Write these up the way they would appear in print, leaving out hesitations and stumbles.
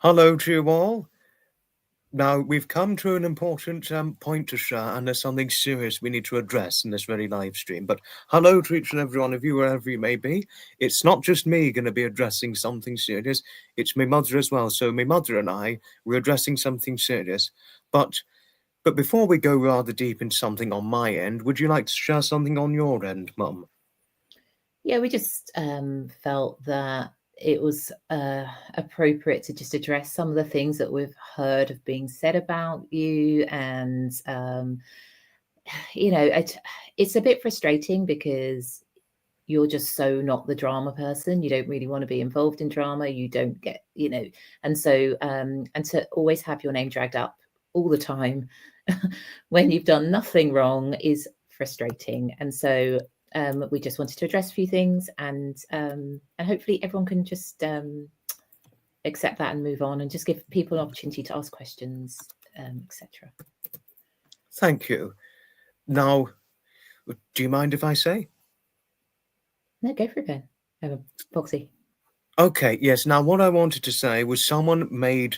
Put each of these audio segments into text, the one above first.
Hello to you all. Now, we've come to an important point to share, and there's something serious we need to address in this very live stream. But hello to each and every one of you, wherever you may be. It's not just me going to be addressing something serious, it's my mother as well. So, my mother and we're addressing something serious. But before we go rather deep into something on my end, would you like to share something on your end, Mum? Yeah, we just felt that it was appropriate to just address some of the things that we've heard of being said about you. And, it's a bit frustrating because you're just so not the drama person. You don't really want to be involved in drama. You don't get, and so, and to always have your name dragged up all the time when you've done nothing wrong is frustrating. And so we just wanted to address a few things, and hopefully everyone can just accept that and move on, and just give people an opportunity to ask questions, etc. Thank you. Now, do you mind if I say? No, go for it, Ben. Foxy. Okay, yes. Now, what I wanted to say was someone made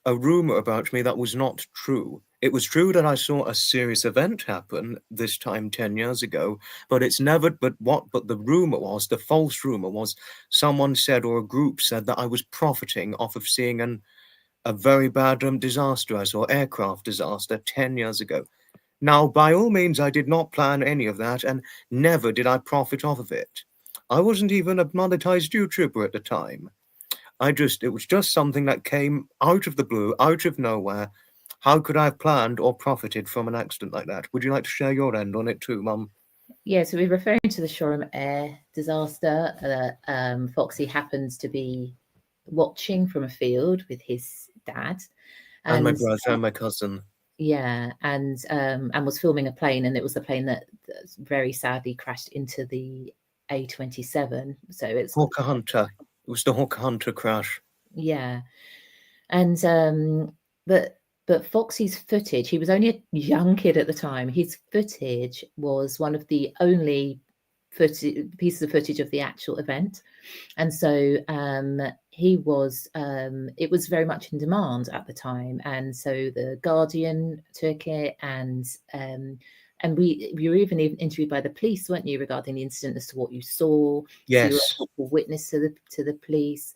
a rumor about me that was not true. It was true that I saw a serious event happen this time 10 years ago, but it's never, but the rumor was, the false rumor was, someone said, or a group said, that I was profiting off of seeing a very bad disaster I saw, aircraft disaster 10 years ago. Now, by all means, I did not plan any of that, and never did I profit off of it. I wasn't even a monetized YouTuber at the time. It was just something that came out of the blue, out of nowhere. How could I have planned or profited from an accident like that? Would you like to share your end on it too, Mum? Yeah, so we're referring to the Shoreham Air disaster that Foxy happens to be watching from a field with his dad. And my brother and my cousin. Yeah, and was filming a plane, and it was the plane that very sadly crashed into the A27. So it's Hawker Hunter. It was the Hawker Hunter crash. Yeah, and but Foxy's footage, he was only a young kid at the time. His footage was one of the only pieces of footage of the actual event, and so he was. It was very much in demand at the time, and so the Guardian took it, and we were even interviewed by the police, weren't you, regarding the incident as to what you saw? Yes. So you were a witness to the police.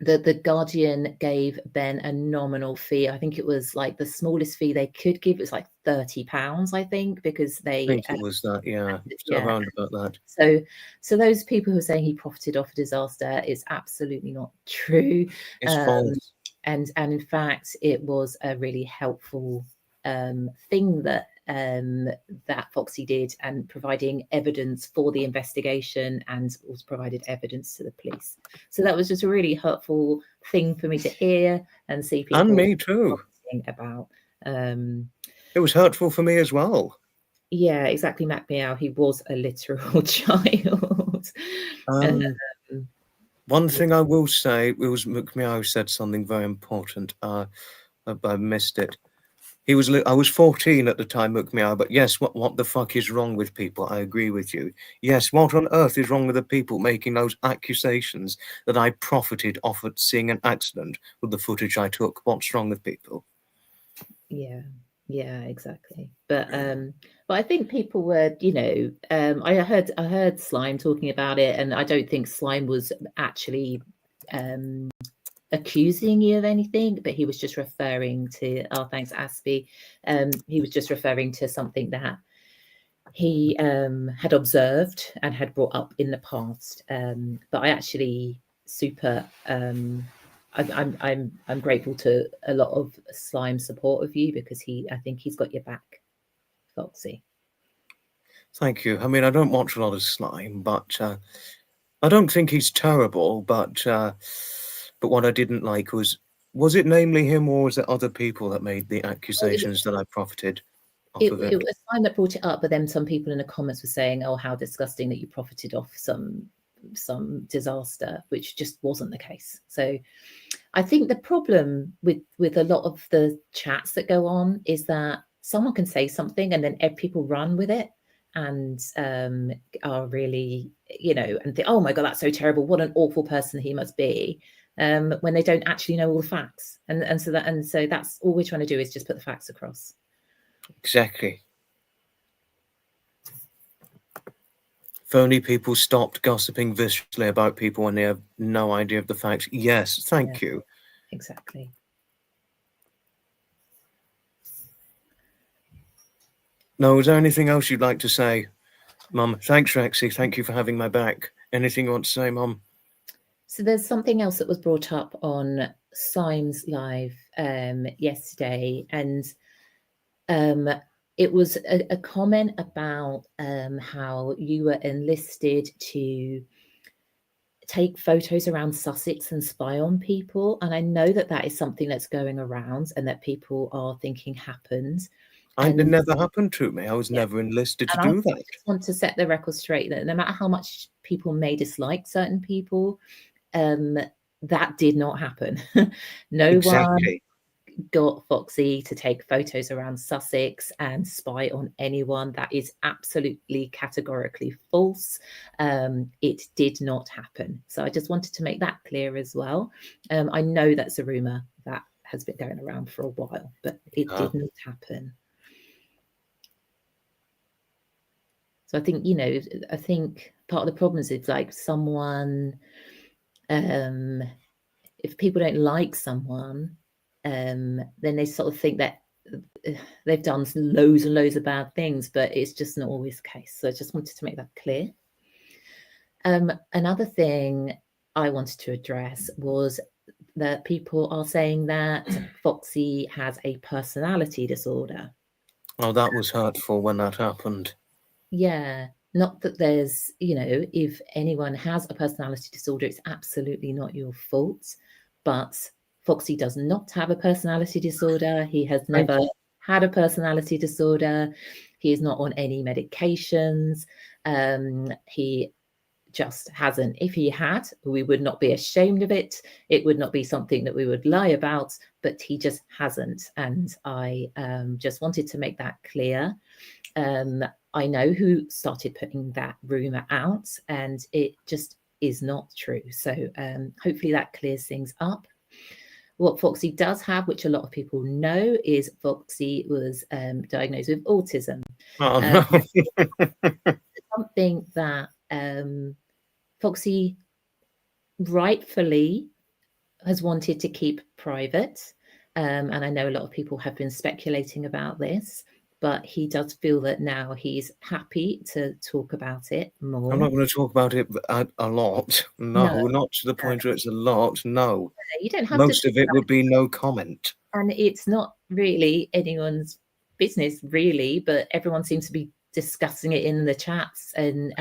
The Guardian gave Ben a nominal fee. I think it was like the smallest fee they could give. It was like £30, I think, because I think it was that, yeah. Around about that. So those people who are saying he profited off a disaster is absolutely not true. It's false. And in fact, it was a really helpful thing that Foxy did, and providing evidence for the investigation, and also provided evidence to the police. So that was just a really hurtful thing for me to hear and see people. And me too. About. It was hurtful for me as well. Yeah, exactly. Mac Meow, he was a literal child. One thing I will say, it was McMeow said something very important. I missed it. I was 14 at the time, McMeow, but yes, what the fuck is wrong with people? I agree with you. Yes, what on earth is wrong with the people making those accusations that I profited off of seeing an accident with the footage I took? What's wrong with people? Yeah, exactly. But I think people were, I heard Slime talking about it, and I don't think Slime was actually accusing you of anything, but he was just referring to, thanks Aspie, he was just referring to something that he had observed and had brought up in the past. But I actually I'm grateful to a lot of Slime's support of you, because I think he's got your back, Foxy. Thank you. I mean, I don't watch a lot of Slime, but I don't think he's terrible. But what I didn't like was it namely him, or was it other people that made the accusations that I profited off of it? It was Slime that brought it up, but then some people in the comments were saying, "Oh, how disgusting that you profited off some disaster," which just wasn't the case. So I think the problem with a lot of the chats that go on is that someone can say something and then people run with it, and are really, and think, oh my God, that's so terrible. What an awful person he must be. when they don't actually know all the facts. And so that's all we're trying to do, is just put the facts across. Exactly. If only people stopped gossiping viciously about people when they have no idea of the facts. Yes, thank you. Exactly. No, is there anything else you'd like to say, Mum? Thanks, Rexy. Thank you for having my back. Anything you want to say, Mum? So there's something else that was brought up on Syme's live yesterday, and it was a comment about how you were enlisted to take photos around Sussex and spy on people. And I know that that is something that's going around and that people are thinking happens. It never happened to me. I was never enlisted to do that. I just want to set the record straight that no matter how much people may dislike certain people, that did not happen. No one got Foxy to take photos around Sussex and spy on anyone. That is absolutely categorically false. It did not happen. So I just wanted to make that clear as well. I know that's a rumour that has been going around for a while, but it did not happen. So I think, I think part of the problem is like someone, if people don't like someone, then they sort of think that they've done loads and loads of bad things, but it's just not always the case. So I just wanted to make that clear. Another thing I wanted to address was that people are saying that Foxy has a personality disorder. Oh, that was hurtful when that happened. Yeah, not that there's, if anyone has a personality disorder, it's absolutely not your fault. But Foxy does not have a personality disorder. He has never had a personality disorder. He is not on any medications. He just hasn't. If he had, we would not be ashamed of it. It would not be something that we would lie about, but he just hasn't. And I just wanted to make that clear. I know who started putting that rumour out, and it just is not true. So hopefully that clears things up. What Foxy does have, which a lot of people know, is Foxy was diagnosed with autism. Oh, no. Something that Foxy rightfully has wanted to keep private. And I know a lot of people have been speculating about this, but he does feel that now he's happy to talk about it more. I'm not going to talk about it a lot. No, not to the point where it's a lot. No. You don't have Most of it would be no comment. And it's not really anyone's business, really, but everyone seems to be discussing it in the chats, and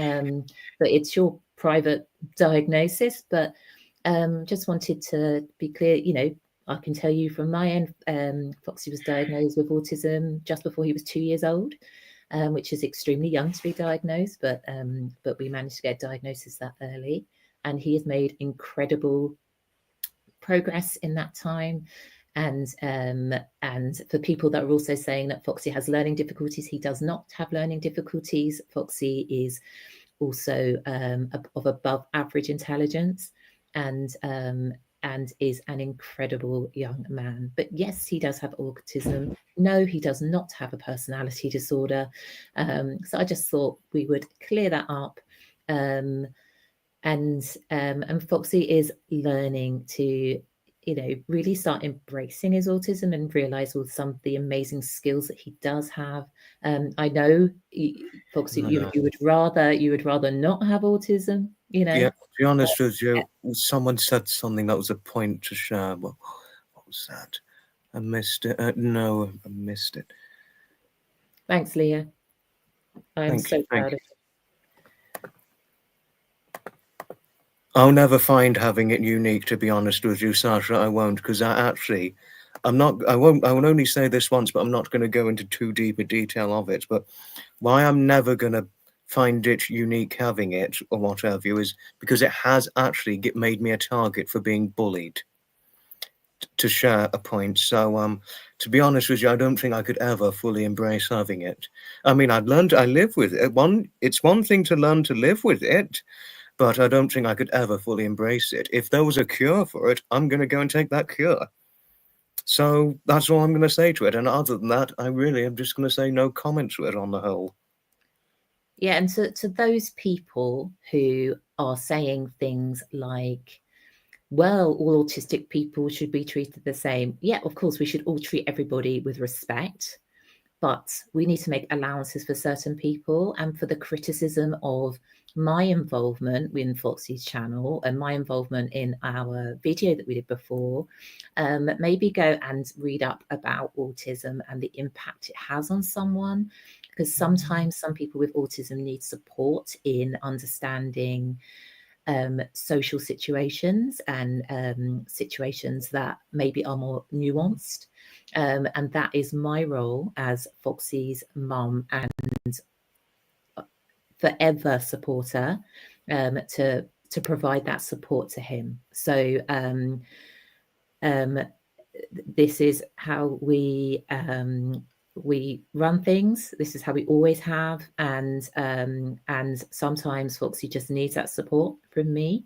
but it's your private diagnosis. But just wanted to be clear, I can tell you from my end, Foxy was diagnosed with autism just before he was 2 years old, which is extremely young to be diagnosed, but we managed to get a diagnosis that early, and he has made incredible progress in that time. And for people that are also saying that Foxy has learning difficulties, he does not have learning difficulties. Foxy is also of above average intelligence, and is an incredible young man. But yes, he does have autism. No, he does not have a personality disorder. So I just thought we would clear that up. And Foxy is learning to, really start embracing his autism and realize all some of the amazing skills that he does have. I know, Foxy, you would rather not have autism, Yeah, to be honest with you, someone said something that was a point to share. What was that? I missed it. No, I missed it. Thanks, Leah. I'm so proud of you. I'll never find having it unique, to be honest with you, Sasha. I won't, because I will only say this once, but I'm not going to go into too deep a detail of it. But why I'm never going to find it unique having it or whatever is because it has actually made me a target for being bullied, to share a point. So to be honest with you, I don't think I could ever fully embrace having it. I mean, I live with it. It's one thing to learn to live with it, but I don't think I could ever fully embrace it. If there was a cure for it, I'm going to go and take that cure. So that's all I'm going to say to it. And other than that, I really am just going to say no comment to it on the whole. Yeah, and to those people who are saying things like, well, all autistic people should be treated the same. Yeah, of course, we should all treat everybody with respect, but we need to make allowances for certain people. And for the criticism of my involvement in Foxy's channel and my involvement in our video that we did before, maybe go and read up about autism and the impact it has on someone, because sometimes some people with autism need support in understanding social situations and situations that maybe are more nuanced. And that is my role as Foxy's mum and forever supporter, to provide that support to him. So this is how we run things. This is how we always have, and sometimes Foxy just needs that support from me.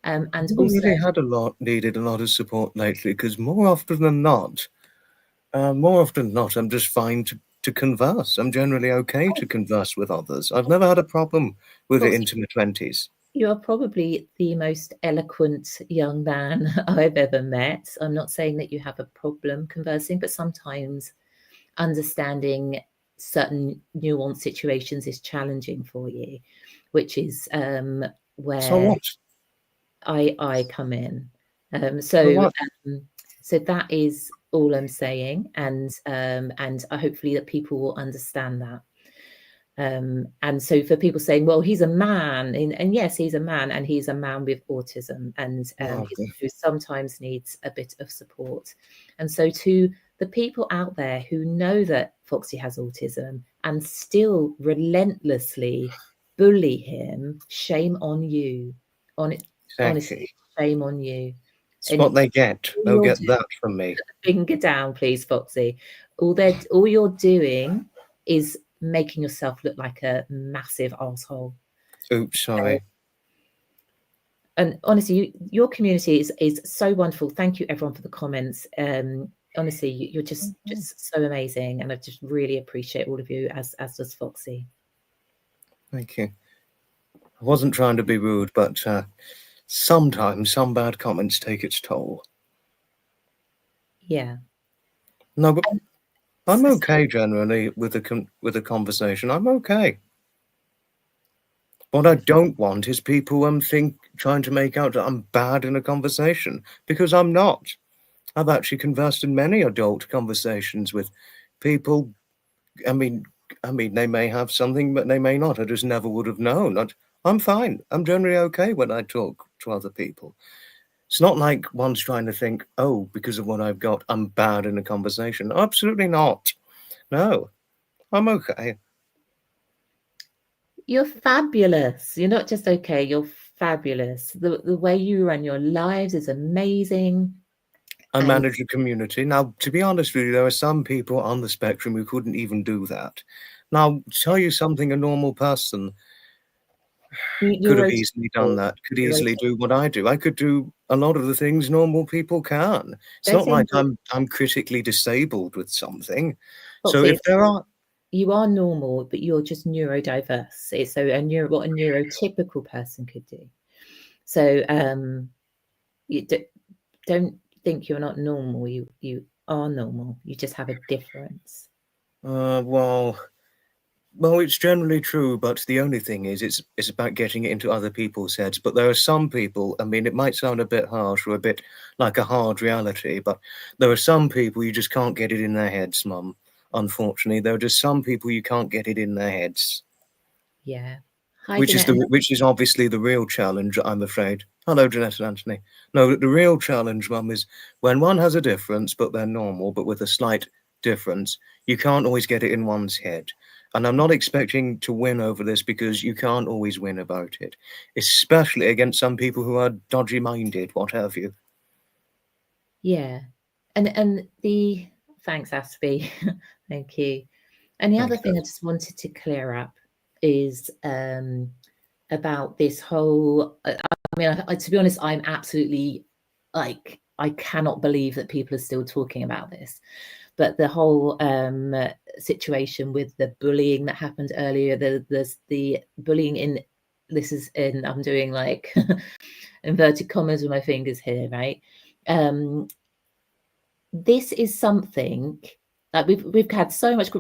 And We also, really had needed a lot of support lately, because more often than not, I'm just fine to converse. I'm generally okay to converse with others. I've never had a problem with it Foxy, into my 20s. you are probably the most eloquent young man I've ever met. I'm not saying that you have a problem conversing, but sometimes understanding certain nuanced situations is challenging for you, which is So where what? I come in. So what? So that is all I'm saying, and hopefully that people will understand that. And so for people saying, well, he's a man, and yes, he's a man, and he's a man with autism, and who sometimes needs a bit of support. And so to the people out there who know that Foxy has autism and still relentlessly bully him, shame on you. Honestly, Exactly. shame on you. It's And what they get. They'll get that from me. finger down, please, Foxy. All you're doing is making yourself look like a massive asshole. Oops, sorry. And honestly, your community is so wonderful. Thank you, everyone, for the comments. Honestly, you're just so amazing, and I just really appreciate all of you, as does Foxy. Thank you. I wasn't trying to be rude, but sometimes some bad comments take its toll. Yeah. No, but I'm okay generally with the conversation. I'm okay. What I don't want is people trying to make out that I'm bad in a conversation, because I'm not. I've actually conversed in many adult conversations with people. I mean, they may have something, but they may not. I just never would have known. I'm fine. I'm generally okay when I talk to other people. It's not like one's trying to think, oh, because of what I've got, I'm bad in a conversation. Absolutely not. No, I'm okay. You're fabulous. You're not just okay, you're fabulous. The way you run your lives is amazing. I And manage a community. Now, to be honest with you, there are some people on the spectrum who couldn't even do that. Now, tell you something, a normal person could have easily done that, could easily do what I do. I could do a lot of the things normal people can. It's not like I'm critically disabled with something. So if there are... You are normal, but you're just neurodiverse. So what a neurotypical person could do. So you don't think you're not normal. You are normal. You just have a difference. Well, it's generally true, but the only thing is, it's about getting it into other people's heads. But there are some people, I mean, it might sound a bit harsh or a bit like a hard reality, but there are some people you just can't get it in their heads, Mum. Unfortunately, there are just some people you can't get it in their heads. Yeah. Hi, which is obviously the real challenge, I'm afraid. Hello, Jeanette and Anthony. No, the real challenge, Mum, is when one has a difference, but they're normal, but with a slight difference, you can't always get it in one's head. And I'm not expecting to win over this, because you can't always win about it, especially against some people who are dodgy-minded, what have you. Yeah. And thanks, Aspie. Thank you. And the other thing I just wanted to clear up is about this whole. I mean, to be honest, I'm absolutely like, I cannot believe that people are still talking about this. But the whole situation with the bullying that happened earlier, the bullying in, this is in, I'm doing like inverted commas with my fingers here, right? This is something like we've had so much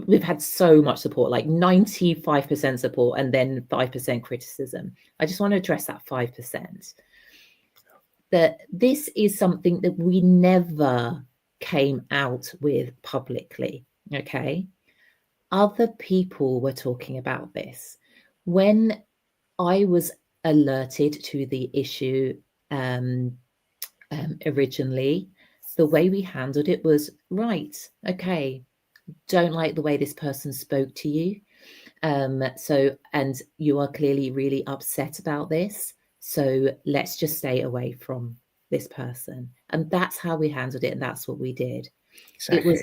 support, like 95% support, and then 5% criticism. I just want to address that 5%. That this is something that we never came out with publicly. Okay, other people were talking about this when I was alerted to the issue originally. The way we handled it was, right, okay, don't like the way this person spoke to you. So, and you are clearly really upset about this. So let's just stay away from this person. And that's how we handled it. And that's what we did. Exactly. It was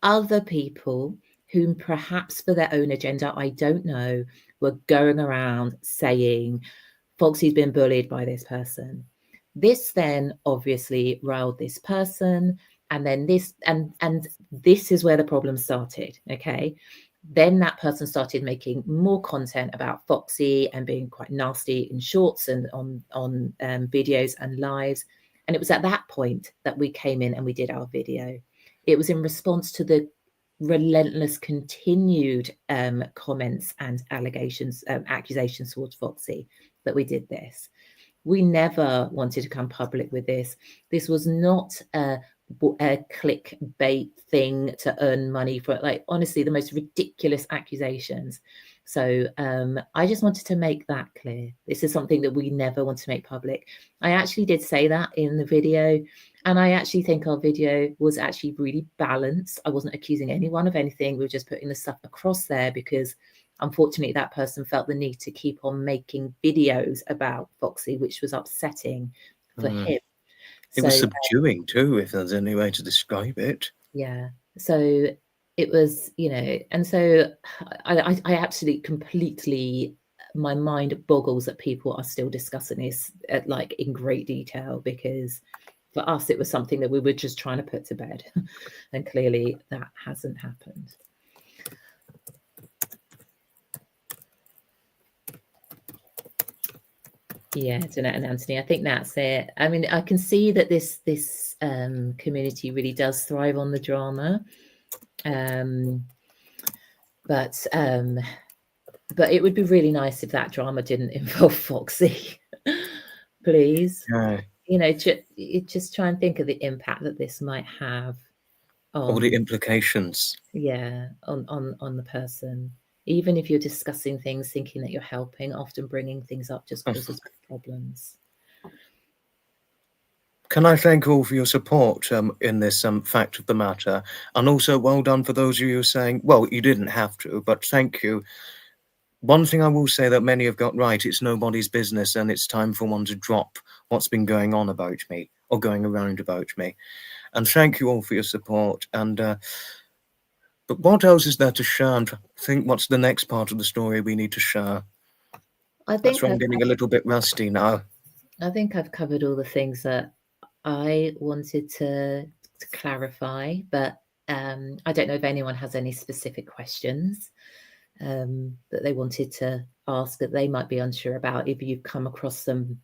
other people whom perhaps for their own agenda, I don't know, were going around saying, Foxy's been bullied by this person. This then obviously riled this person, and then this, and this is where the problem started. Okay, then that person started making more content about Foxy and being quite nasty in shorts and on videos and lives. And it was at that point that we came in and we did our video. It was in response to the relentless continued comments and allegations, accusations towards Foxy, that we did this. We never wanted to come public with this. This was not a clickbait thing to earn money for it. Like, honestly, the most ridiculous accusations. So I just wanted to make that clear. This is something that we never want to make public. I actually did say that in the video, and I actually think our video was actually really balanced. I wasn't accusing anyone of anything. We were just putting the stuff across there because unfortunately that person felt the need to keep on making videos about Foxy, which was upsetting for him. It was subduing too, if there's any way to describe it. Yeah. So it was, you know, and so I absolutely completely, my mind boggles that people are still discussing this at, like, in great detail, because for us it was something that we were just trying to put to bed, and clearly that hasn't happened. Yeah, Jeanette and Anthony, I think that's it. I mean, I can see that this community really does thrive on the drama, but it would be really nice if that drama didn't involve Foxy, please. Yeah. You know, just try and think of the impact that this might have on, or the implications. Yeah, on the person. Even if you're discussing things, thinking that you're helping, often bringing things up just causes problems. Can I thank all for your support in this fact of the matter, and also well done for those of you saying, well, you didn't have to, but thank you. One thing I will say that many have got right, it's nobody's business, and it's time for one to drop what's been going on about me, or going around about me. And thank you all for your support. And but what else is there to share? I think what's the next part of the story we need to share? I think I'm getting a little bit rusty now. I think I've covered all the things that I wanted to clarify, but I don't know if anyone has any specific questions that they wanted to ask that they might be unsure about. If you've come across some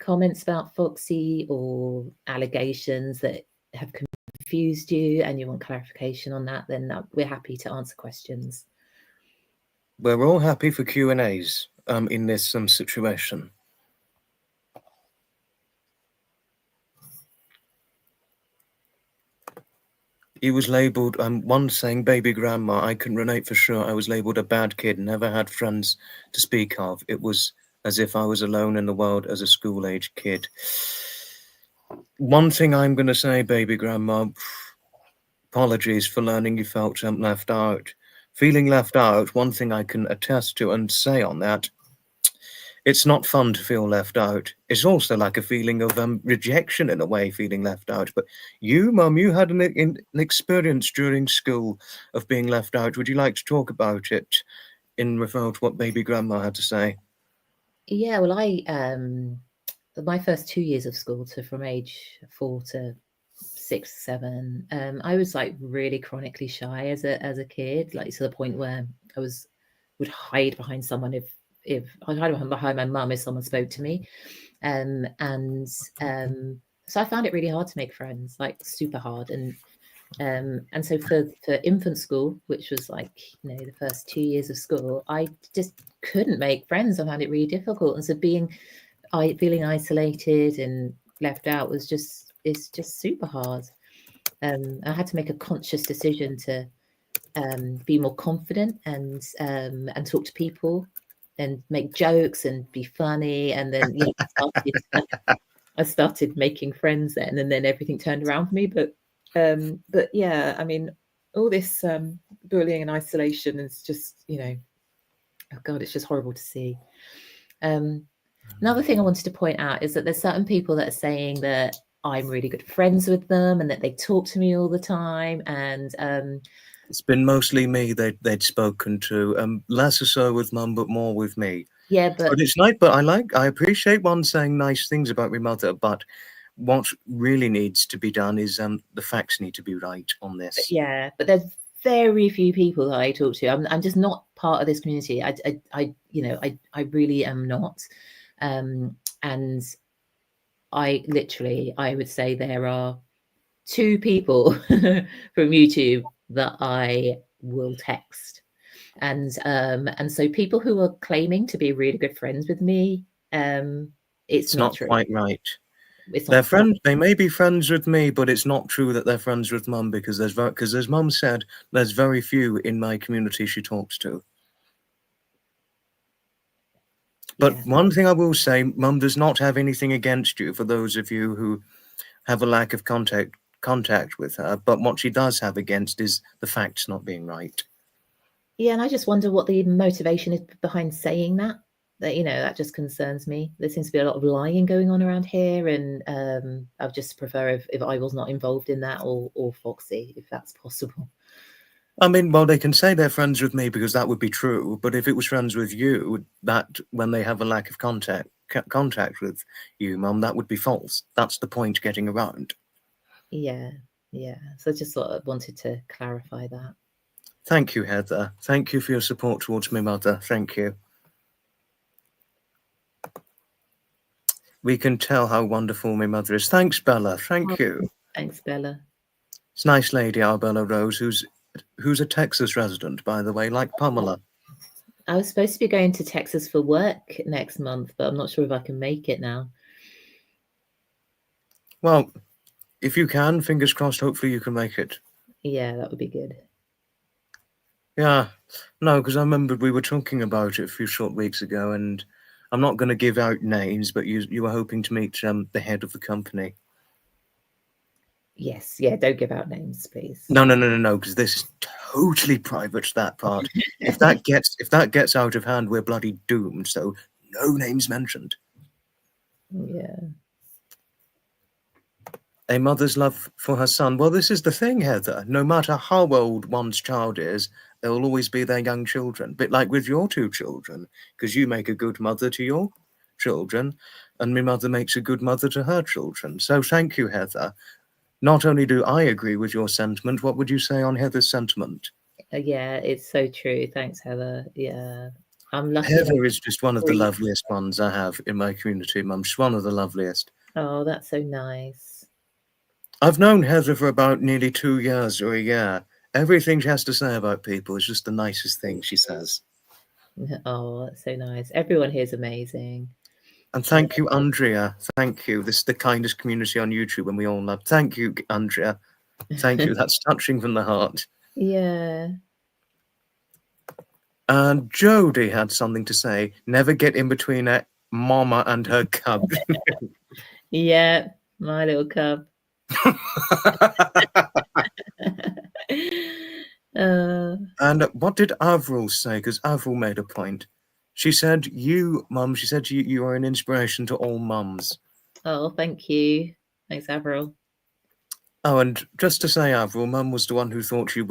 comments about Foxy or allegations that have confused you and you want clarification on that, then we're happy to answer questions. We're all happy for Q&As in this situation. He was labelled, one saying, baby grandma, I can relate for sure. I was labelled a bad kid, never had friends to speak of. It was as if I was alone in the world as a school-age kid. One thing I'm going to say, baby grandma, apologies for learning you felt left out. Feeling left out, one thing I can attest to and say on that, it's not fun to feel left out. It's also like a feeling of rejection in a way, feeling left out. But you, Mum, you had an experience during school of being left out. Would you like to talk about it in regard to what baby grandma had to say? Yeah, well, my first 2 years of school, so from age 4 to 6, 7, I was like really chronically shy as a kid, like to the point where I would hide behind someone if I'd hide behind my mum if someone spoke to me. And so I found it really hard to make friends, like super hard. And so for infant school, which was like, the first 2 years of school, I just couldn't make friends. I found it really difficult. And so feeling isolated and left out it's just super hard. I had to make a conscious decision to be more confident and talk to people and make jokes and be funny. And then I started making friends then, and then everything turned around for me. But yeah, I mean, all this bullying and isolation is just, oh God, it's just horrible to see. Another thing I wanted to point out is that there's certain people that are saying that I'm really good friends with them and that they talk to me all the time. And It's been mostly me they'd spoken to, less or so with Mum, but more with me. yeah, but But it's nice. But I appreciate one saying nice things about my mother. But what really needs to be done is the facts need to be right on this. yeah, but there's very few people that I talk to. I'm just not part of this community. I really am not. And I would say there are 2 people from YouTube that I will text. And so people who are claiming to be really good friends with me, it's It's not not true. quite right. It's They're not quite. friends. They may be friends with me, but it's not true that they're friends with Mum because as Mum said, there's very few in my community she talks to. But Yeah. one thing I will say, Mum does not have anything against you for those of you who have a lack of contact with her. But what she does have against is the facts not being right. Yeah, and I just wonder what the motivation is behind saying that. That just concerns me. There seems to be a lot of lying going on around here, and I'd just prefer if I was not involved in that, or Foxy, if that's possible. I mean, well, they can say they're friends with me because that would be true. But if it was friends with you, that when they have a lack of contact with you, Mum, that would be false. That's the point getting around. Yeah, yeah. So I just sort of wanted to clarify that. Thank you, Heather. Thank you for your support towards my mother. Thank you. We can tell how wonderful my mother is. Thanks, Bella. Thank you. Thanks, Bella. It's a nice lady, our Bella Rose, who's a Texas resident, by the way, like Pamela. I was supposed to be going to Texas for work next month, but I'm not sure if I can make it now. Well, if you can, fingers crossed, hopefully you can make it. Yeah, that would be good. Yeah. No, because I remember we were talking about it a few short weeks ago, and I'm not going to give out names, but you were hoping to meet the head of the company. Yes, yeah, don't give out names, please. No, because this is totally private, that part. If that gets out of hand, we're bloody doomed. So no names mentioned. Yeah. A mother's love for her son. Well, this is the thing, Heather. No matter how old one's child is, there will always be their young children. Bit like with your 2 children, because you make a good mother to your children, and my mother makes a good mother to her children. So thank you, Heather. Not only do I agree with your sentiment, what would you say on Heather's sentiment? Yeah, it's so true. Thanks, Heather. Yeah. I'm lucky. Heather is just one of the loveliest ones I have in my community, Mum. She's one of the loveliest. Oh, that's so nice. I've known Heather for about nearly 2 years or a year. Everything she has to say about people is just the nicest thing she says. Oh, that's so nice. Everyone here is amazing. And thank you, Andrea. Thank you. This is the kindest community on YouTube, and we all love. Thank you, Andrea. Thank you. That's touching from the heart. Yeah. And Jodie had something to say. Never get in between a mama and her cub. Yeah, my little cub. And what did Avril say? Because Avril made a point. She said, Mum, you are an inspiration to all mums. Oh, thank you. Thanks, Avril. Oh, and just to say, Avril, Mum was the one who thought you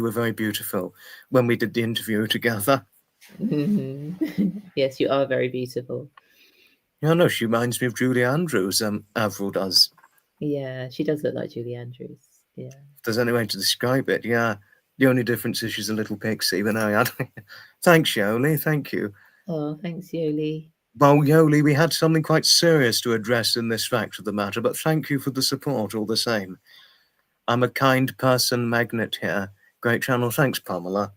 were very beautiful when we did the interview together. Yes, you are very beautiful. Yeah, no, she reminds me of Julie Andrews, Avril does. Yeah, she does look like Julie Andrews. Yeah. If there's any way to describe it, yeah. The only difference is she's a little pixie, but no, thanks, Yoli, thank you. Oh, thanks, Yoli. Well, Yoli, we had something quite serious to address in this fact of the matter, but thank you for the support all the same. I'm a kind person magnet here. Great channel. Thanks, Pamela.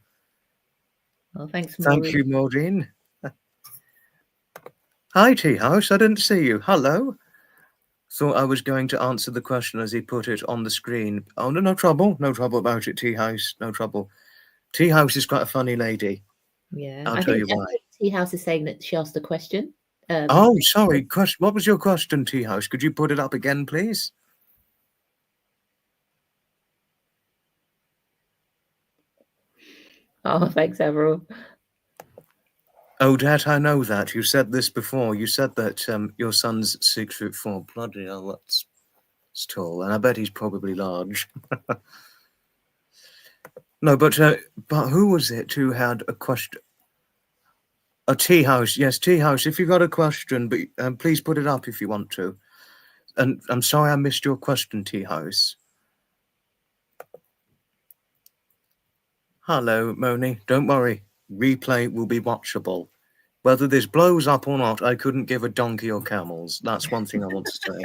Oh, thanks, Thank Maureen. you, Maureen. Hi, Tea House. I didn't see you. Hello. Thought I was going to answer the question as he put it on the screen. Oh, no, no trouble. No trouble about it, Tea House. No trouble. Tea House is quite a funny lady. Yeah, I'll tell you I why. think Tea House is saying that she asked a question. Oh, sorry. What was your question, Tea House? Could you put it up again, please? Oh, thanks, Avril. Odette, I know that. You said this before. You said that your son's 6'4". Bloody hell, that's tall. And I bet he's probably large. No, but who was it who had a question? A Tea House. Yes, Tea House. If you've got a question, but please put it up if you want to. And I'm sorry I missed your question, Tea House. Hello, Moni. Don't worry. Replay will be watchable. Whether this blows up or not, I couldn't give a donkey or camels. That's one thing I want to say.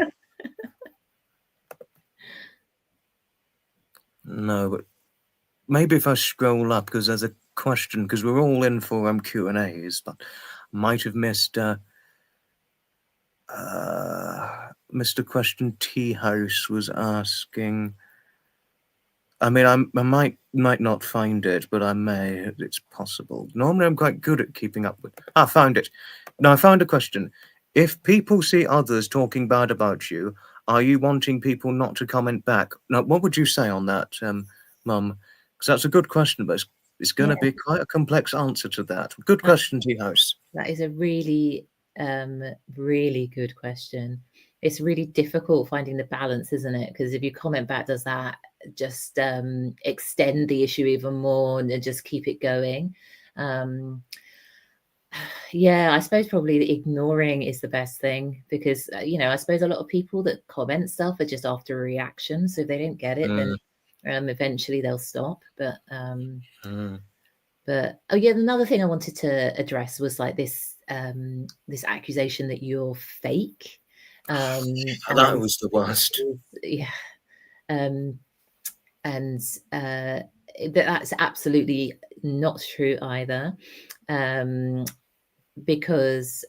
No, but maybe if I scroll up, because there's a question, because we're all in for Q&As, but might have missed Mr. Question Tea House was asking. I mean, I might not find it, but I may. It's possible. Normally, I'm quite good at keeping up with. I found it. No, I found a question. If people see others talking bad about you, are you wanting people not to comment back? Now, what would you say on that, Mum? Because that's a good question, but it's going to Yeah, be quite a complex answer to that. Good that, question, Tea House. that is a really, really good question. It's really difficult finding the balance, isn't it? Because if you comment back, does that just extend the issue even more and just keep it going? Yeah, I suppose probably ignoring is the best thing because, I suppose a lot of people that comment stuff are just after a reaction. So if they don't get it, then eventually they'll stop. But oh yeah, another thing I wanted to address was like this this accusation that you're fake. And That was the worst. yeah, and that's absolutely not true either. Because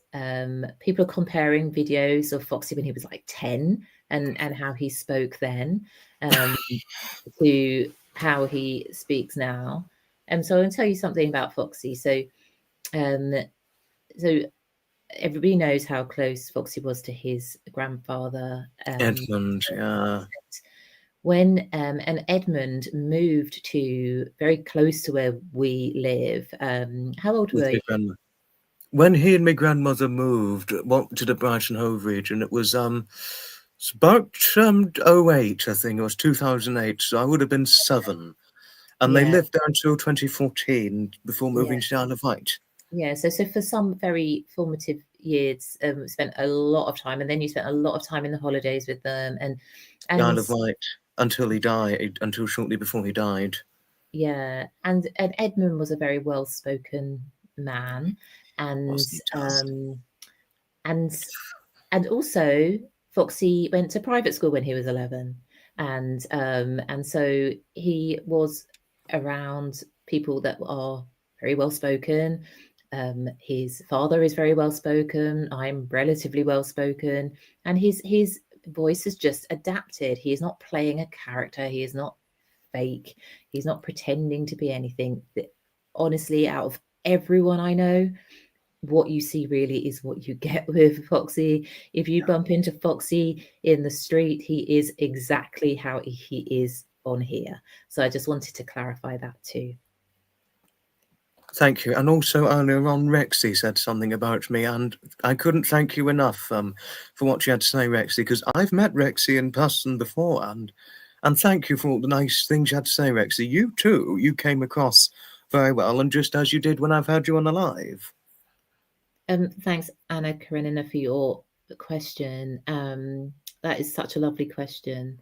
people are comparing videos of Foxy when he was like 10 and how he spoke then to how he speaks now. And so I'll tell you something about Foxy. So everybody knows how close Foxy was to his grandfather. Edmund, yeah. When and Edmund moved to very close to where we live. How old were you? When he and my grandmother moved to the Brighton Hove region, it was it's about 08, I think it was 2008. So I would have been 7, and they Yeah, lived there until 2014 before yeah. moving to Isle of Wight. Yeah, so for some very formative years, spent a lot of time, and then you spent a lot of time in the holidays with them, The and Isle of Wight until he died, until shortly before he died. yeah, and Edmund was a very well-spoken man, and Wasn't he just? and and also Foxy went to private school when he was 11, and so he was around people that are very well-spoken. His father is very well-spoken. I'm relatively well-spoken, and his voice has just adapted. He is not playing a character. He is not fake. He's not pretending to be anything. Honestly, out of everyone I know, what you see really is what you get with Foxy. If you bump into Foxy in the street, he is exactly how he is on here. So I just wanted to clarify that too. Thank you. And also earlier on, Rexy said something about me, and I couldn't thank you enough for what you had to say, Rexy, because I've met Rexy in person before, and thank you for all the nice things you had to say, Rexy. You too, you came across very well, and just as you did when I've had you on the live. Thanks, Anna Karenina, for your question. That is such a lovely question.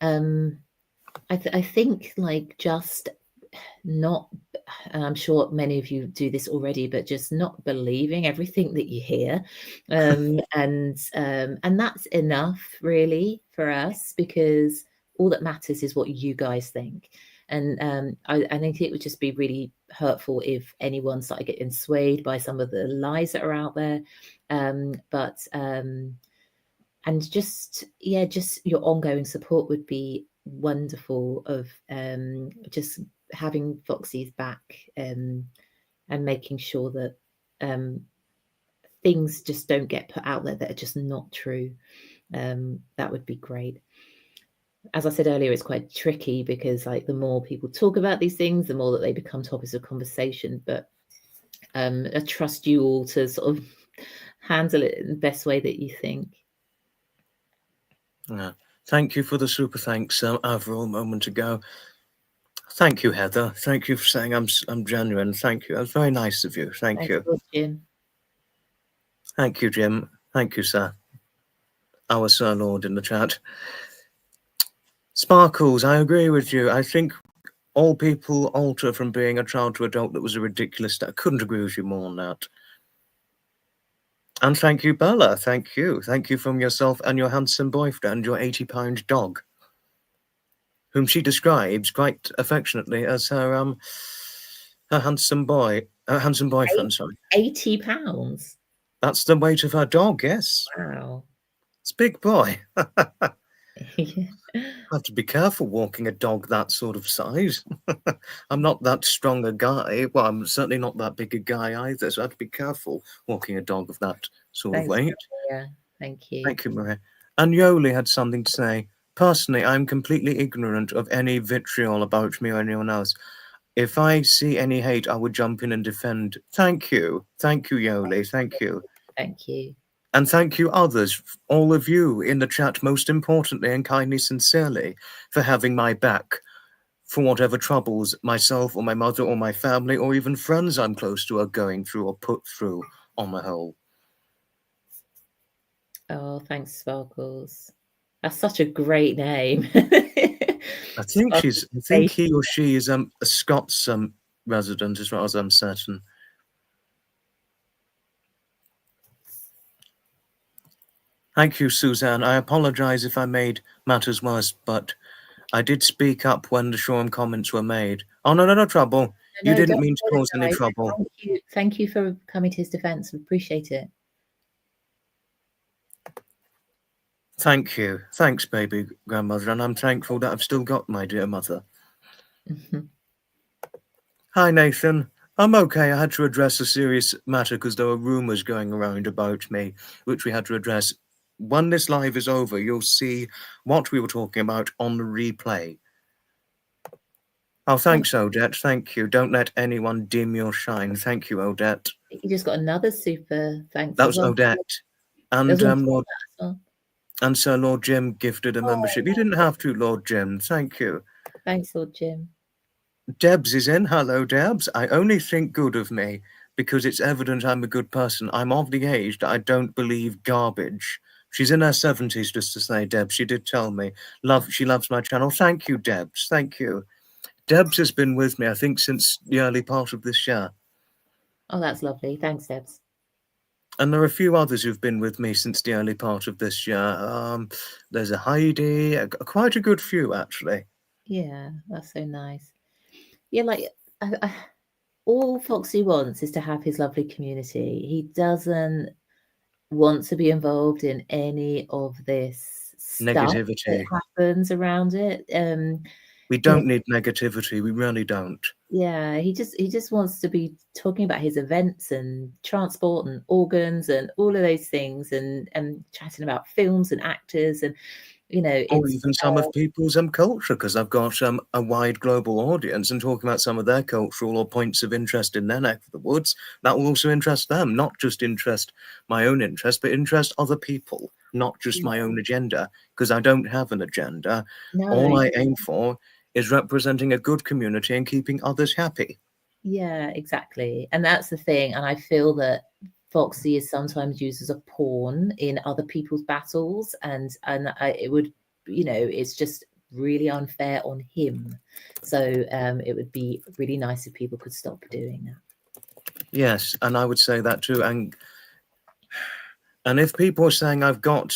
I think like just not, and I'm sure many of you do this already, but just not believing everything that you hear, and that's enough really for us, because all that matters is what you guys think. And I think it would just be really hurtful if anyone started getting swayed by some of the lies that are out there. And just your ongoing support would be wonderful, of just having Foxy's back, and making sure that things just don't get put out there that are just not true. That would be great. As I said earlier, it's quite tricky because like the more people talk about these things, the more that they become topics of conversation. But I trust you all to sort of handle it in the best way that you think. Yeah. Thank you for the super thanks, Avril, a moment ago. Thank you, Heather. Thank you for saying I'm genuine. Thank you. That's very nice of you. Thanks, you. Lord Jim. Thank you, Jim. Thank you, sir. Our Sir Lord in the chat. Sparkles, I agree with you. I think all people alter from being a child to adult. That was a ridiculous step. I couldn't agree with you more on that. And thank you, Bella. Thank you. Thank you from yourself and your handsome boyfriend, your 80-pound dog, whom she describes quite affectionately as her handsome boyfriend. Sorry, 80 pounds. That's the weight of her dog. Yes. Wow. It's a big boy. Yeah. I have to be careful walking a dog that sort of size. I'm not that strong a guy. Well, I'm certainly not that big a guy either, so I have to be careful walking a dog of that sort of weight. Maria. Thank you. Thank you, Maria. And Yoli had something to say. Personally, I'm completely ignorant of any vitriol about me or anyone else. If I see any hate, I would jump in and defend. Thank you. Thank you, Yoli. Thank you. Thank you. And thank you others, all of you in the chat, most importantly and kindly, sincerely, for having my back for whatever troubles myself or my mother or my family or even friends I'm close to are going through or put through on the whole. Oh, thanks, Sparkles. That's such a great name. I think he or she is a Scots resident, as far as I'm certain. Thank you, Suzanne. I apologise if I made matters worse, but I did speak up when the Shoreham comments were made. Oh, no trouble. You didn't mean to cause any trouble. Thank you for coming to his defence. We appreciate it. Thank you. Thanks, baby grandmother, and I'm thankful that I've still got my dear mother. Hi, Nathan. I'm okay. I had to address a serious matter because there were rumours going around about me, which we had to address. When this live is over, you'll see what we were talking about on the replay. Oh, thanks, Odette. Thank you. Don't let anyone dim your shine. Thank you, Odette. You just got another super thanks. That was Odette. And and Sir Lord Jim gifted a membership. You didn't have to, Lord Jim. Thank you. Thanks, Lord Jim. Debs is in. Hello, Debs. I only think good of me because it's evident I'm a good person. I'm of the age that I don't believe garbage. She's in her 70s, just to say, Debs. She did tell me. She loves my channel. Thank you, Debs. Thank you. Debs has been with me, I think, since the early part of this year. Oh, that's lovely. Thanks, Debs. And there are a few others who've been with me since the early part of this year. There's a Heidi, quite a good few, actually. Yeah, that's so nice. Yeah, like all Foxy wants is to have his lovely community. He doesn't want to be involved in any of this negativity that happens around it. We don't need negativity. We really don't. Yeah, he just wants to be talking about his events and transport and organs and all of those things, and chatting about films and actors, and or even some of people's culture, because I've got a wide global audience, and talking about some of their cultural or points of interest in their neck of the woods, that will also interest them, not just interest my own interest, but interest other people, not just my own agenda, because I don't have an agenda. All I aim for is representing a good community and keeping others happy. Yeah, exactly. And that's the thing. And I feel that Foxy is sometimes used as a pawn in other people's battles, it would, it's just really unfair on him. So it would be really nice if people could stop doing that. Yes, and I would say that too. And if people are saying I've got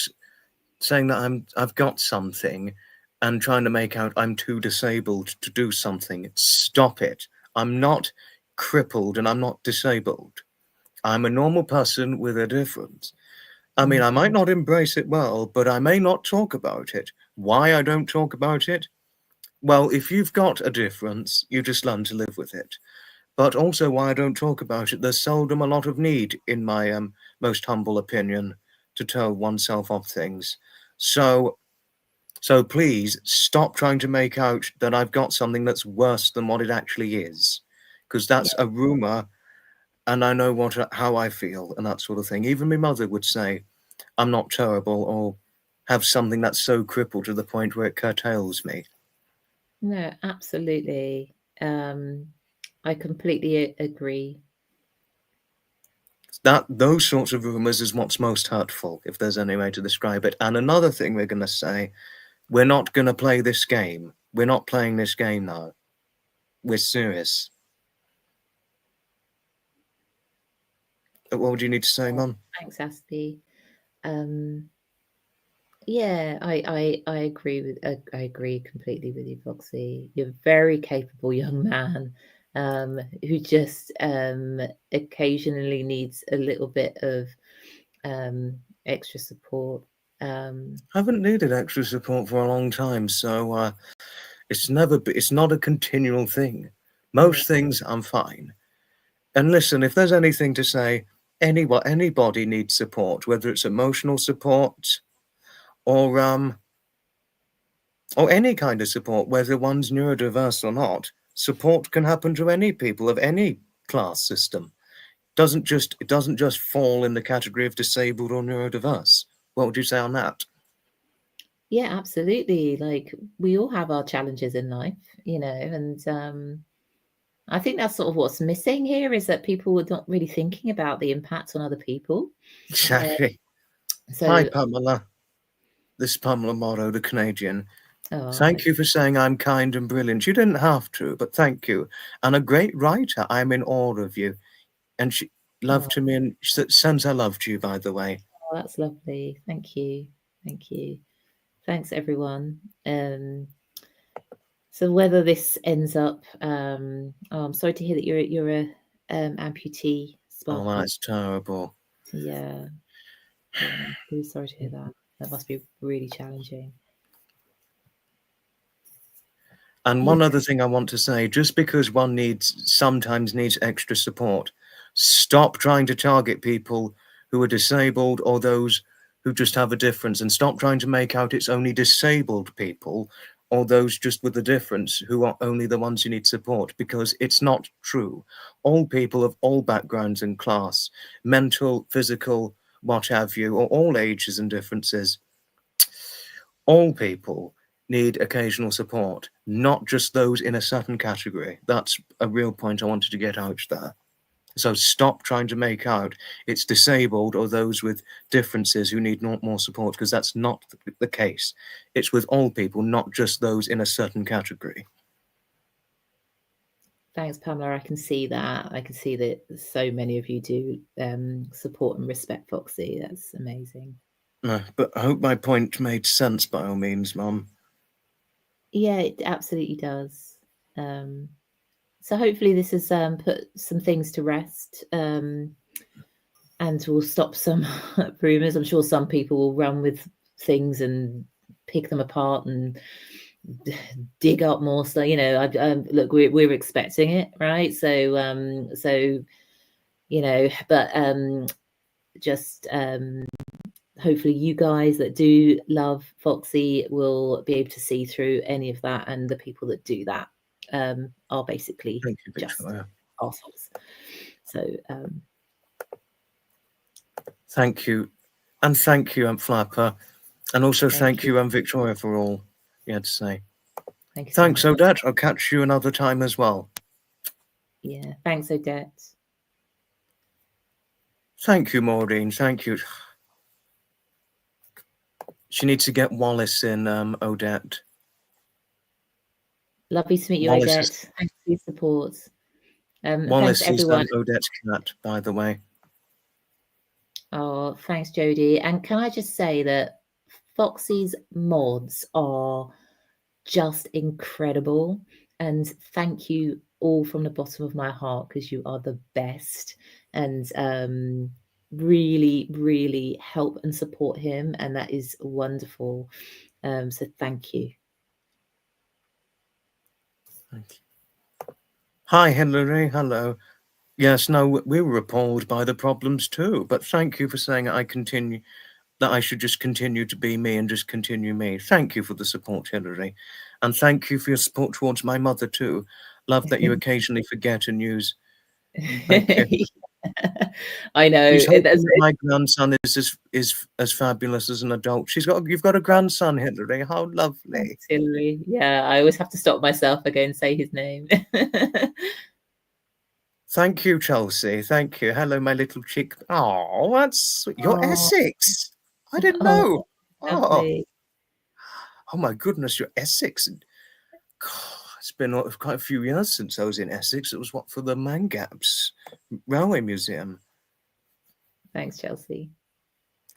something and trying to make out I'm too disabled to do something, stop it. I'm not crippled and I'm not disabled. I'm a normal person with a difference. I mean, I might not embrace it well, but I may not talk about it. Why I don't talk about it? Well, if you've got a difference, you just learn to live with it. But also why I don't talk about it, there's seldom a lot of need, in my most humble opinion, to tell oneself of things. So please stop trying to make out that I've got something that's worse than what it actually is, because Yeah. that's a rumor, and I know how I feel and that sort of thing. Even my mother would say I'm not terrible or have something that's so crippled to the point where it curtails me. No, absolutely. I completely agree. Those sorts of rumors is what's most hurtful, if there's any way to describe it. And another thing we're going to say, we're not going to play this game. We're not playing this game now. We're serious. What would you need to say, Mum? Thanks, Aspie. Yeah, I agree I agree completely with you, Foxy. You're a very capable young man, who just occasionally needs a little bit of extra support. Um, I haven't needed extra support for a long time, so it's not a continual thing. yeah, Most things I'm fine. And listen, if there's anything to say, anybody needs support, whether it's emotional support or any kind of support, whether one's neurodiverse or not. Support can happen to any people of any class system. It doesn't just fall in the category of disabled or neurodiverse. What would you say on that? yeah, absolutely. Like we all have our challenges in life, and I think that's sort of what's missing here is that people are not really thinking about the impact on other people. Exactly. Hi, So, Pamela. This is Pamela Morrow, the Canadian. oh, Thank you for saying I'm kind and brilliant. You didn't have to, but thank you. And a great writer. I'm in awe of you. And she oh, loved to me and sends her love to you, by the way. that's lovely. Thank you. Thank you. Thanks, everyone. So whether this ends up, I'm sorry to hear that you're a amputee, Oh, Sparkle. that's terrible. Yeah, yeah, I'm really sorry to hear that. That must be really challenging. And Yeah, one other thing I want to say, just because one sometimes needs extra support, stop trying to target people who are disabled or those who just have a difference, and stop trying to make out it's only disabled people or those just with a difference who are only the ones who need support, because it's not true. All people of all backgrounds and class, mental, physical, what have you, or all ages and differences, all people need occasional support, not just those in a certain category. That's a real point I wanted to get out there. So stop trying to make out it's disabled or those with differences who need more support, because that's not the case. It's with all people, not just those in a certain category. thanks, Pamela. I can see that. I can see that so many of you do support and respect Foxy. That's amazing. But I hope my point made sense by all means, Mum. Yeah, it absolutely does. So hopefully this has put some things to rest, and will stop some rumours. I'm sure some people will run with things and pick them apart and dig up more. So look, we're expecting it, right? So but just hopefully you guys that do love Foxy will be able to see through any of that, and the people that do that are basically Thank you, just Victoria. assholes. So Thank you. And thank you, Flapper. And also thank you, Victoria, for all you had to say. thank you so Thanks, much. Odette. I'll catch you another time as well. Yeah. Thanks, Odette. Thank you, Maureen. Thank you. She needs to get Wallace in, Odette. Lovely to meet you, Wallace Odette. is, Thanks for your support. Thanks, Wallace is everyone. Odette's cat, by the way. Oh, thanks, Jodie. And can I just say that Foxy's mods are just incredible. And thank you all from the bottom of my heart, because you are the best. And really, really help and support him. And that is wonderful. So thank you. Thank you. Hi, Hillary. Hello. Yes, no, we were appalled by the problems too, but thank you for saying that I should just continue to be me and just continue me. Thank you for the support, Hillary. And thank you for your support towards my mother too. Love that you occasionally forget and use. Thank you. I know. She's hoping that my grandson is as fabulous as an adult. You've got a grandson, Hillary. How lovely. Thanks, Hillary. Yeah, I always have to stop myself. I go and say his name. Thank you, Chelsea. Thank you. Hello, my little chick. Oh, that's you're Essex. I didn't know. Oh, lovely. oh my goodness, you're Essex. God, it's been quite a few years since I was in Essex. It was for the Mangaps Railway Museum. Thanks, Chelsea.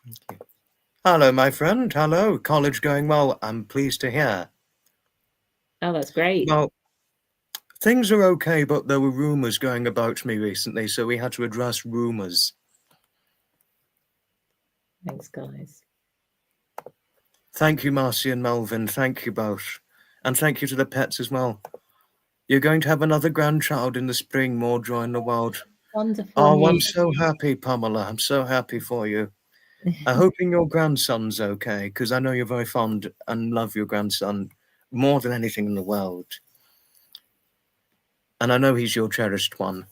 Thank you. Hello, my friend. Hello. College going well. I'm pleased to hear. Oh, that's great. Well, things are okay, but there were rumours going about me recently, so we had to address rumours. Thanks, guys. Thank you, Marcy and Melvin. Thank you both. And thank you to the pets as well. You're going to have another grandchild in the spring, more joy in the world. Wonderful. Oh, I'm so happy, Pamela. I'm so happy for you. I'm hoping your grandson's okay, because I know you're very fond and love your grandson more than anything in the world. And I know he's your cherished one.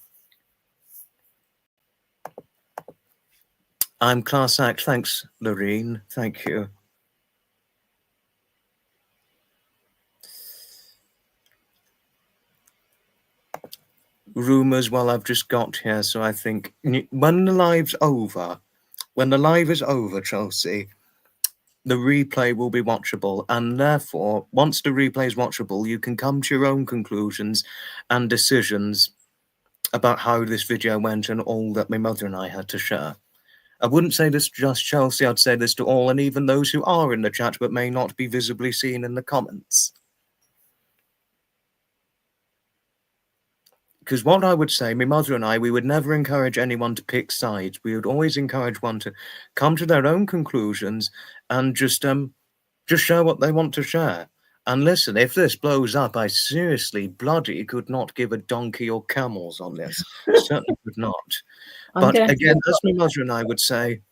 I'm class act. Thanks, Lorene. Thank you. Rumours, well, I've just got here, so I think when the live is over, Chelsea, the replay will be watchable, and therefore, once the replay is watchable, you can come to your own conclusions and decisions about how this video went and all that my mother and I had to share. I wouldn't say this to just Chelsea, I'd say this to all, and even those who are in the chat but may not be visibly seen in the comments. Because what I would say, my mother and I, we would never encourage anyone to pick sides. We would always encourage one to come to their own conclusions and just share what they want to share. And listen, if this blows up, I seriously bloody could not give a donkey or camels on this. Certainly could not. But again, as my mother and I would say,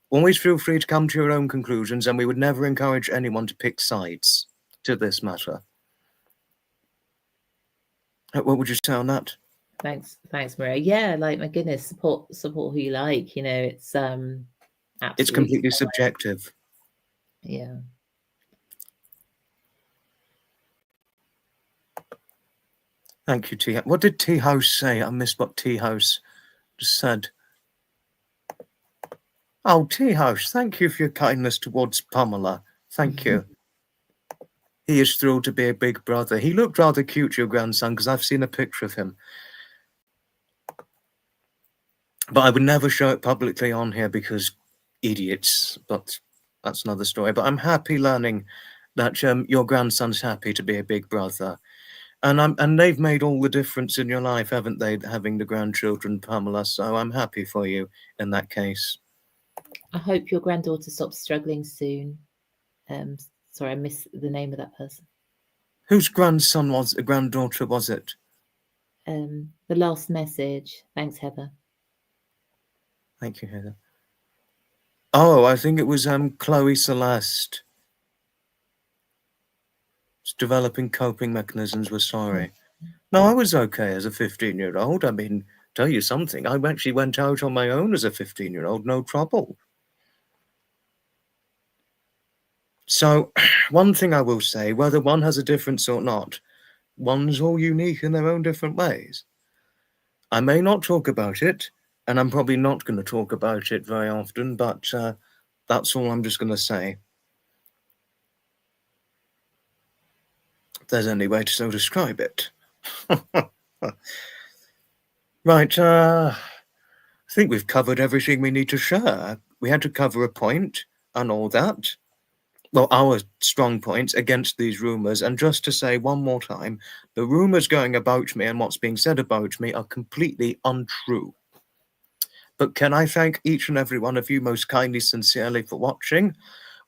always feel free to come to your own conclusions, and we would never encourage anyone to pick sides to this matter. What would you say on that? Thanks, Maria. Yeah, like, my goodness, support who you like. You know, it's absolutely, it's completely subjective. Yeah. Thank you, T. What did T House say? I missed what T House just said. Oh, T House, thank you for your kindness towards Pamela. Thank you. He is thrilled to be a big brother. He looked rather cute, your grandson, because I've seen a picture of him. But I would never show it publicly on here because idiots, but that's another story. But I'm happy learning that your grandson's happy to be a big brother. And they've made all the difference in your life, haven't they, having the grandchildren, Pamela? So I'm happy for you in that case. I hope your granddaughter stops struggling soon. Sorry, I missed the name of that person. Whose granddaughter was it? The last message. Thanks, Heather. Thank you, Heather. Oh, I think it was Chloe Celeste. Developing coping mechanisms. We're sorry. No, I was okay as a 15-year-old. I mean, tell you something, I actually went out on my own as a 15-year-old, no trouble. So, one thing I will say, whether one has a difference or not, one's all unique in their own different ways. I may not talk about it, and I'm probably not going to talk about it very often, but that's all I'm just going to say. If there's any way to so describe it. Right, I think we've covered everything we need to share. We had to cover a point and all that. Well, our strong points against these rumours. And just to say one more time, the rumours going about me and what's being said about me are completely untrue. But can I thank each and every one of you most kindly, sincerely for watching.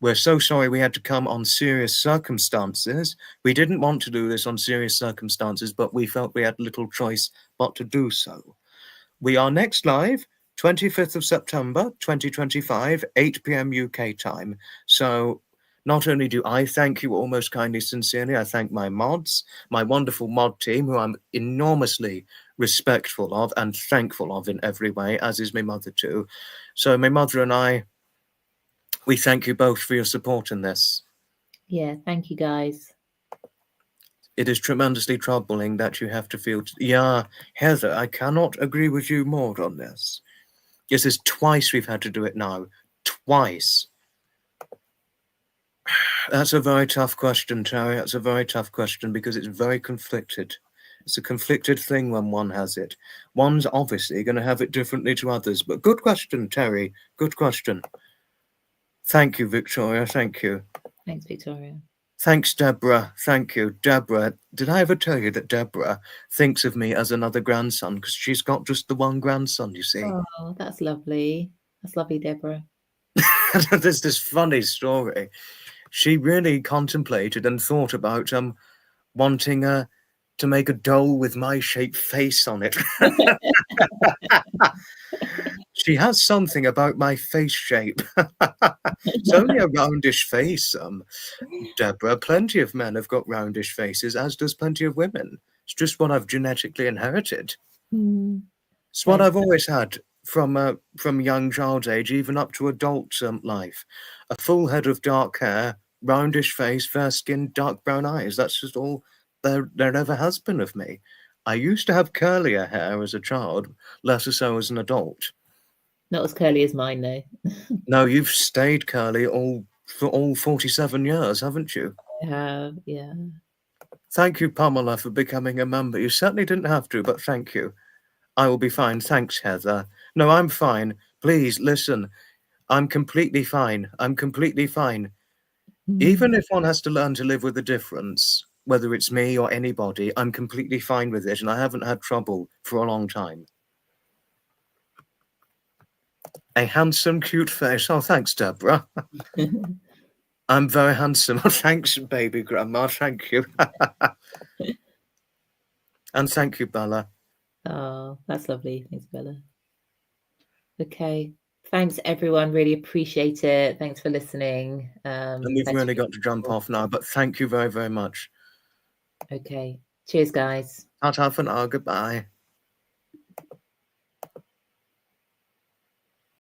We're so sorry we had to come on serious circumstances. We didn't want to do this on serious circumstances, but we felt we had little choice but to do so. We are next live 25th of September 2025, 8 p.m. UK time. So not only do I thank you all most kindly, sincerely, I thank my mods, my wonderful mod team, who I'm enormously respectful of and thankful of in every way, as is my mother too. So my mother and I, we thank you both for your support in this. Yeah, thank you guys. It is tremendously troubling that you have to feel... Yeah, Heather, I cannot agree with you more on this. This is twice we've had to do it now. Twice. That's a very tough question, Terry. That's a very tough question because it's very conflicted. It's a conflicted thing when one has it. One's obviously going to have it differently to others. But good question, Terry. Good question. Thank you, Victoria. Thank you. Thanks, Victoria. Thanks, Deborah. Thank you. Deborah, did I ever tell you that Deborah thinks of me as another grandson? Because she's got just the one grandson, you see. Oh, that's lovely. That's lovely, Deborah. There's this funny story. She really contemplated and thought about wanting to make a doll with my shaped face on it. She has something about my face shape. It's only a roundish face, Deborah. Plenty of men have got roundish faces, as does plenty of women. It's just what I've genetically inherited. It's what I've always had from young child's age, even up to adult life. A full head of dark hair, roundish face, fair skin, dark brown eyes. That's just all there ever has been of me. I used to have curlier hair as a child, less so as an adult. Not as curly as mine, though. No, you've stayed curly for all 47 years, haven't you? I have, yeah. Thank you, Pamela, for becoming a member. You certainly didn't have to, but thank you. I will be fine. Thanks, Heather. No, I'm fine. Please, listen. I'm completely fine. I'm completely fine. Even if one has to learn to live with the difference, whether it's me or anybody, I'm completely fine with it, and I haven't had trouble for a long time. A handsome, cute face. Oh, thanks, Deborah. I'm very handsome. Thanks, baby grandma. Thank you. And thank you, Bella. Oh, that's lovely. Thanks, Bella. Okay. Thanks, everyone. Really appreciate it. Thanks for listening. And we've really got to jump off now, but thank you very, very much. Okay. Cheers, guys. Ta-ta for now. Goodbye.